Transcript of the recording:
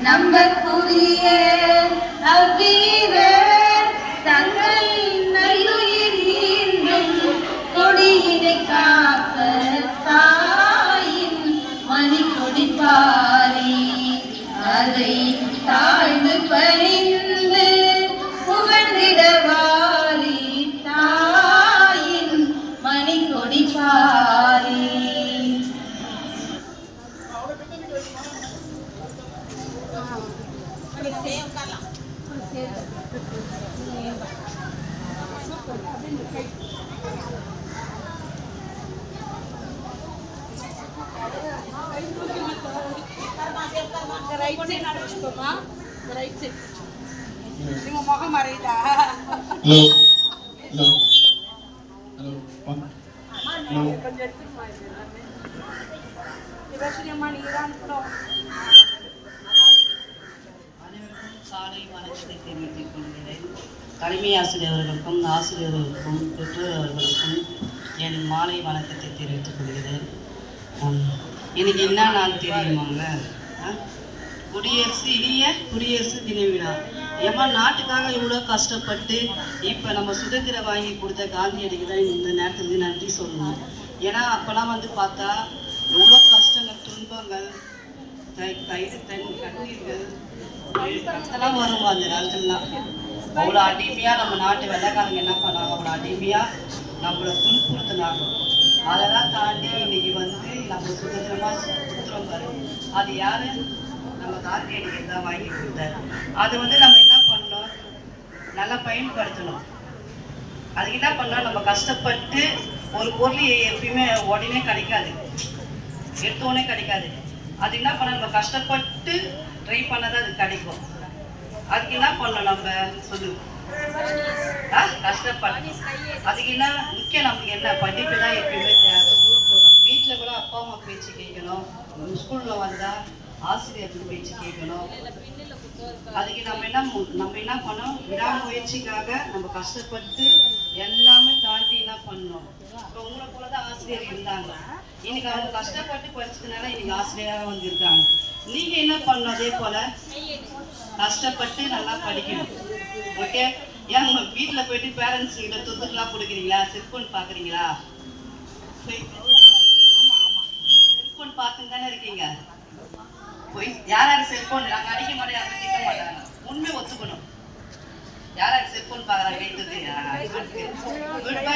நம்பக்கூடிய அவ்வீரர் தங்கள் நல்லுயிர் ஈந்தும் கொடியினை காக்க தாயின் மணி கொடிப்பாரி அதை தாழ்ந்து பணிந்து புகழ்ந்திடவாரி தாயின் மணி கொடிப்பாரி. ரைட் சைடு அடிச்சுக்கோமா, ரைட் சைடு நீங்க முகம் மறையுதா? ஹலோ ஹலோ ஹலோ கொஞ்சம் எடுத்துமா இவசியமா நீங்க தான் அனுப்பணும். அனைவருக்கும் காலை வணக்கத்தை தெரிவித்துக் கொள்கிறேன். தலைமை ஆசிரியர் அவர்களுக்கும் ஆசிரியர்களுக்கும் பெற்றோர் அவர்களுக்கும் என் மாலை வணக்கத்தை தெரிவித்துக் கொள்கிறேன். இன்னைக்கு என்ன நாள் தெரியுமாங்க? இனிய குடியரசு தின விழா. ஏமா நாட்டுக்காக இவ்வளோ கஷ்டப்பட்டு இப்போ நம்ம சுதந்திரம் வாங்கி கொடுத்த காந்தியடிக்கு தான் இந்த நேரத்துக்கு நன்றி சொல்லணும். ஏன்னா அப்போலாம் வந்து பார்த்தா எவ்வளோ கஷ்டங்கள், துன்பங்கள், கண்ணீர்கள் அதெல்லாம் வரும். அந்த நேரத்துலலாம் அவ்வளோ அடிமையாக நம்ம நாட்டு வெள்ளைக்காரங்க என்ன பண்ணாங்க, அவ்வளோ அடிமையாக நம்மளை துன்புறுத்தினாங்க. அதெல்லாம் தாண்டி இன்னைக்கு வந்து நம்ம சுதந்திரமாக சுற்றுறோம் பாரு. அது யாரு? நம்ம காந்தியடிக்கு தான் வாங்கி கொடுத்தாரு. அது வந்து நம்ம என்ன பண்ணோம், நல்லா பயன்படுத்தணும். அதுக்கு என்ன பண்ணோம், நம்ம கஷ்டப்பட்டு ஒரு பொருள் எப்பயுமே உடனே கிடைக்காது, எடுத்தோடனே கிடைக்காது. அது என்ன பண்ண, நம்ம கஷ்டப்பட்டு ட்ரை பண்ணதான் அது கிடைக்கும். அதுக்கு என்ன பண்ணோம் நம்ம சொல்லு, கஷ்டப்பட்டு. அதுக்கு என்ன முக்கியம், நமக்கு என்ன படிப்பு தான் எப்பயுமே தேவை. வீட்டில் கூட அப்பா அம்மா பேச்சு கேட்கணும், ஸ்கூலில் வந்தால் ஆசிரியர்கள் பேச்சு கேட்கணும். அதுக்கு நம்ம என்ன பண்ணோம், விடாமுயற்சிக்காக நம்ம கஷ்டப்பட்டு எல்லாமே தாண்டி என்ன பண்ணோம். இப்போ உங்களை போலதான் ஆசிரியர் இருந்தாங்க. இன்னைக்கு அவங்க கஷ்டப்பட்டு படிச்சதுனால இன்னைக்கு ஆசிரியராக வந்து இருக்காங்க. நீங்க என்ன பண்ணணும், அதே போல கஷ்டப்பட்டு நல்லா படிக்கணும். ஓகே? ஏன் உங்க வீட்டில் போயிட்டு பேரண்ட்ஸ் கிட்ட துத்துக்கெல்லாம் கொடுக்குறீங்களா? செல்போன் பார்க்குறீங்களா? செல்போன் பார்த்துன்னு தானே இருக்கீங்க. போய் யார் யார் செல்போன் நாங்கள் அடிக்க மாட்டோம், யாரும் திட்ட மாட்டாங்க. உண்மை ஒத்துக்கணும். யார் யார் செல்போன் பார்க்குறாங்க?